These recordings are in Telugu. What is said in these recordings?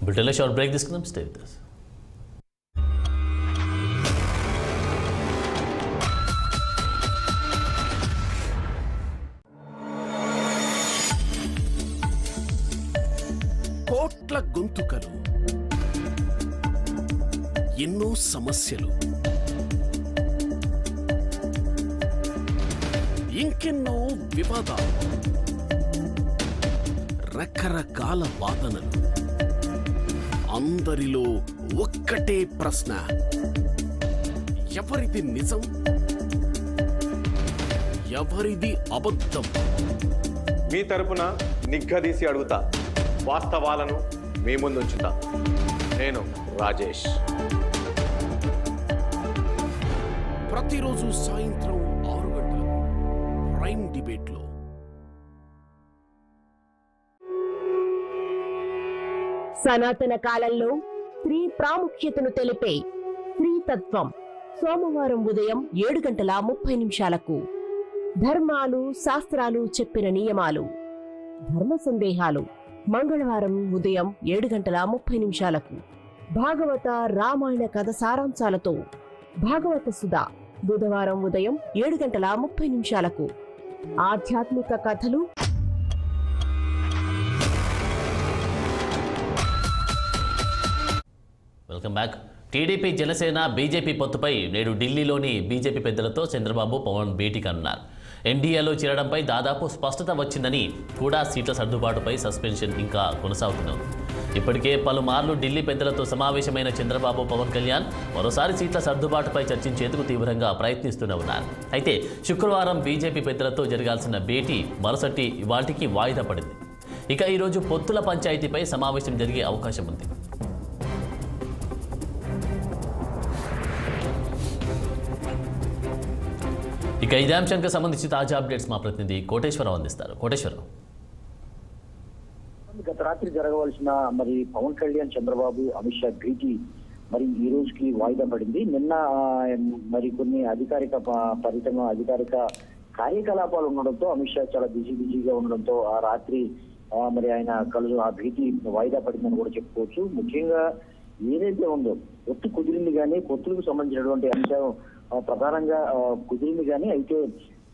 బ్రిటన్లో షార్ట్ బ్రేక్ తీసుకుందాం. Stay with us. కోట్ల గొంతుకలు, ఎన్నో సమస్యలు, ఇంకెన్నో వివాదాలు, రకరకాల వాదనలు. అందరిలో ఒక్కటే ప్రశ్న: ఎవరిది నిజం, ఎవరిది అబద్ధం? మీ తరపున నిగ్గదీసి అడుగుతా, వాస్తవాలను మీ ముందుంచుతా. నేను రాజేష్. ప్రతిరోజు సాయంత్రం 6 గంటలకు ప్రైమ్ డిబేట్లో. సనాతన కాలంలో స్త్రీ ప్రాముఖ్యతను తెలిపే స్త్రీతత్వం సోమవారం ఉదయం 7:30 ధర్మాలు శాస్త్రాలు చెప్పిన నియమాలు ధర్మ సందేహాలు మంగళవారం ఉదయం 7:30 భాగవత రామాయణ కథ సారాంశాలతో భాగవత సుధా బుధవారం ఉదయం 7:30 ఆధ్యాత్మిక కథలు. Welcome back. TDP Janasena BJP పొత్తుపై నేడు ఢిల్లీలోని బీజేపీ పెద్దలతో చంద్రబాబు పవన్ భేటీ కానున్నారు. ఎన్డీఏలో చేరడంపై దాదాపు స్పష్టత వచ్చిందని కూడా సీట్ల సర్దుబాటుపై సస్పెన్షన్ ఇంకా కొనసాగుతున్నారు. ఇప్పటికే పలుమార్లు ఢిల్లీ పెద్దలతో సమావేశమైన చంద్రబాబు పవన్ కళ్యాణ్ మరోసారి సీట్ల సర్దుబాటుపై చర్చించేందుకు తీవ్రంగా ప్రయత్నిస్తూనే ఉన్నారు. అయితే శుక్రవారం బీజేపీ పెద్దలతో జరగాల్సిన భేటీ మరుసటి ఇవాల్టికి వాయిదా పడింది. ఇక ఈరోజు పొత్తుల పంచాయతీపై సమావేశం జరిగే అవకాశం ఉంది. ఇక ఇదే అంశానికి సంబంధించి తాజా అప్డేట్స్ మా ప్రతినిధి కోటేశ్వరరావు అందిస్తారు. కోటేశ్వరరావు, గత రాత్రి జరగవలసిన పవన్ కళ్యాణ్ చంద్రబాబు అమిత్ షా భేటీ ఈ రోజుకి వాయిదా పడింది. నిన్న కొన్ని అధికారిక పర్యటన అధికారిక కార్యకలాపాలు ఉండడంతో అమిత్ షా చాలా బిజీగా ఉండడంతో ఆ రాత్రి ఆయన ఆ భేటీ వాయిదా పడిందని కూడా చెప్పుకోవచ్చు. ముఖ్యంగా ఏదైతే ఉందో పొత్తు కుదిరింది కానీ పొత్తులకు సంబంధించినటువంటి అంశం ప్రధానంగా కుదిరింది కానీ అయితే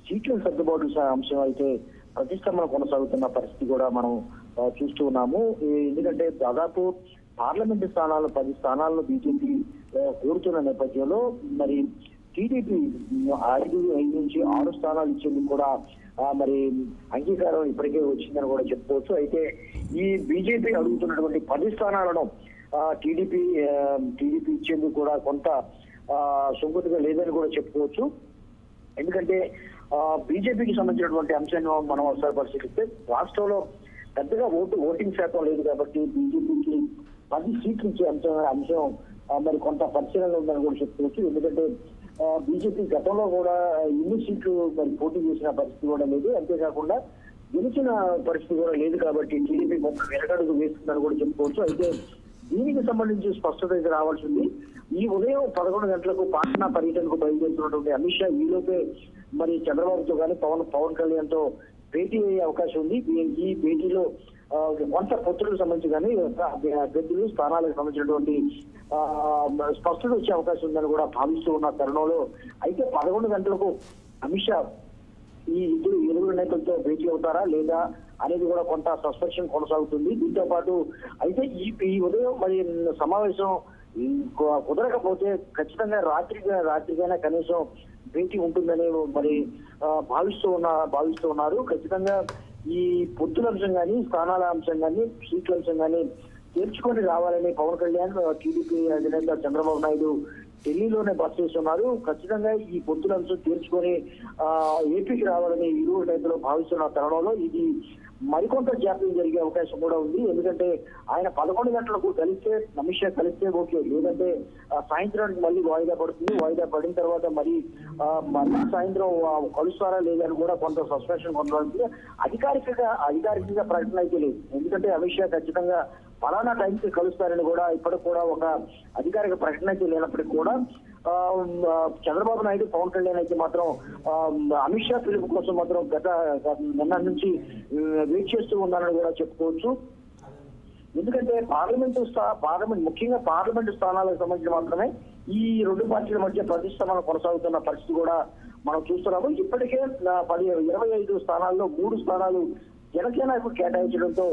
సీట్ల సర్దుబాటు అంశం అయితే ప్రతిష్టంభన కొనసాగుతున్న పరిస్థితి కూడా మనం చూస్తూ ఉన్నాము. ఎందుకంటే దాదాపు పార్లమెంటు స్థానాలు 10 స్థానాలను బీజేపీ కోరుతున్న నేపథ్యంలో టీడీపీ 5 నుంచి 6 స్థానాలు ఇచ్చేందుకు కూడా అంగీకారం ఇప్పటికే వచ్చిందని కూడా చెప్పుకోవచ్చు. అయితే ఈ బీజేపీ అడుగుతున్నటువంటి 10 స్థానాలను టీడీపీ ఇచ్చేందుకు కూడా కొంత సుంకతుగా లేదని కూడా చెప్పుకోవచ్చు. ఎందుకంటే బీజేపీకి సంబంధించినటువంటి అంశాన్ని మనం ఒకసారి పరిశీలిస్తే రాష్ట్రంలో పెద్దగా ఓటింగ్ శాతం లేదు కాబట్టి బీజేపీకి 10 సీట్లు ఇచ్చే అంశం కొంత పరిశీలనలో ఉందని కూడా చెప్పుకోవచ్చు. ఎందుకంటే బీజేపీ గతంలో కూడా ఎన్ని సీట్లు పోటీ చేసిన పరిస్థితి కూడా లేదు, అంతేకాకుండా గెలిచిన పరిస్థితి కూడా లేదు కాబట్టి టీడీపీ కొంత వెనకడుగు వేస్తుందని కూడా చెప్పుకోవచ్చు. అయితే దీనికి సంబంధించి స్పష్టత అయితే రావాల్సింది. ఈ ఉదయం 11 గంటలకు పాట్నా పర్యటనకు బయలుదేరుతున్నటువంటి అమిత్ షా ఈలోపే చంద్రబాబుతో కానీ పవన్ కళ్యాణ్ తో భేటీ అయ్యే అవకాశం ఉంది. ఈ భేటీలో కొంత పొత్తులకు సంబంధించి కానీ అభ్యర్థులు స్థానాలకు సంబంధించినటువంటి స్పష్టత వచ్చే అవకాశం ఉందని కూడా భావిస్తూ ఉన్న తరుణంలో అయితే 11 గంటలకు అమిత్ షా ఈ ఇరువురు నేతలతో భేటీ అవుతారా లేదా అనేది కూడా కొంత సస్పెన్షన్ కొనసాగుతుంది. దీంతో పాటు అయితే ఈ ఉదయం సమావేశం కుదరకపోతే ఖచ్చితంగా రాత్రికైనా కనీసం భేటీ ఉంటుందని భావిస్తూ ఉన్నారు. ఖచ్చితంగా ఈ పొత్తుల అంశం కానీ స్థానాల అంశం కానీ సీట్ల అంశం కానీ తీర్చుకొని రావాలని పవన్ కళ్యాణ్ టీడీపీ అధినేత చంద్రబాబు నాయుడు ఢిల్లీలోనే బస్ చేస్తున్నారు. ఖచ్చితంగా ఈ పొత్తుల అంశం తీర్చుకొని ఏపీకి రావాలని ఇరువురు నేతలు భావిస్తున్న తరుణంలో ఇది మరికొంత జాప్యం జరిగే అవకాశం కూడా ఉంది. ఎందుకంటే ఆయన 11 గంటలకు అమిత్ షా కలిస్తే ఓకే, లేదంటే సాయంత్రానికి మళ్ళీ వాయిదా పడుతుంది. వాయిదా పడిన తర్వాత మళ్ళీ సాయంత్రం కలుస్తారా లేదని కూడా కొంత సస్పెన్షన్ కొనసాగుతుంది. అధికారికంగా ప్రకటన అయితే లేదు. ఎందుకంటే అమిత్ షా ఖచ్చితంగా ఫలానా టైంకి కలుస్తారని కూడా ఇప్పటికి కూడా ఒక అధికారిక ప్రకటన అయితే లేనప్పటికీ కూడా చంద్రబాబు నాయుడు పవన్ కళ్యాణ్ అయితే మాత్రం అమిత్ షా పిలుపు కోసం మాత్రం నిన్న నుంచి వెయిట్ చేస్తూ ఉన్నారని కూడా చెప్పుకోవచ్చు. ఎందుకంటే పార్లమెంట్ ముఖ్యంగా పార్లమెంటు స్థానాలకు సంబంధించి మాత్రమే ఈ రెండు పార్టీల మధ్య ప్రతిష్టంభన కొనసాగుతున్న పరిస్థితి కూడా మనం చూస్తున్నాము. ఇప్పటికే 25 స్థానాల్లో 3 స్థానాలు జనసేనకు కేటాయించడంతో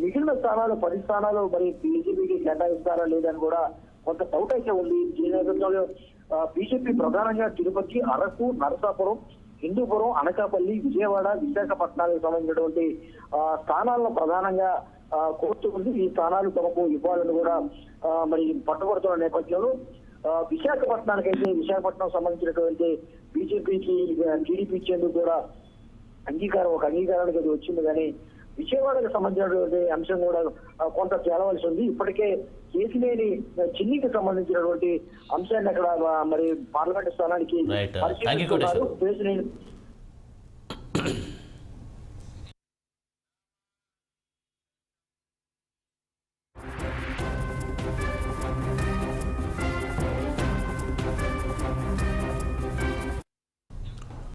మిగిలిన స్థానాలు 10 స్థానాలు మరి బీజేపీకి కేటాయిస్తారా లేదని కూడా కొంత డౌట్ అయితే ఉంది. ఈ నేపథ్యంలో బీజేపీ ప్రధానంగా తిరుపతి, అరకు, నరసాపురం, హిందూపురం, అనకాపల్లి, విజయవాడ, విశాఖపట్నాలకు సంబంధించినటువంటి స్థానాలను ప్రధానంగా కోరుతుంది. ఈ స్థానాలు తమకు ఇవ్వాలని కూడా మరి పట్టుబడుతున్న నేపథ్యంలో విశాఖపట్నం సంబంధించినటువంటి బీజేపీకి టీడీపీ ఇచ్చేందుకు కూడా అంగీకారానికి అది వచ్చింది. కానీ విజయవాడకు సంబంధించినటువంటి అంశం కూడా కొంత తేలవలసి ఉంది. ఇప్పటికే కేసినేని చిన్నికి సంబంధించినటువంటి అంశాన్ని అక్కడ మరి పార్లమెంట్ స్థానానికి Right. Thank you, Kodeshwar. Kesineni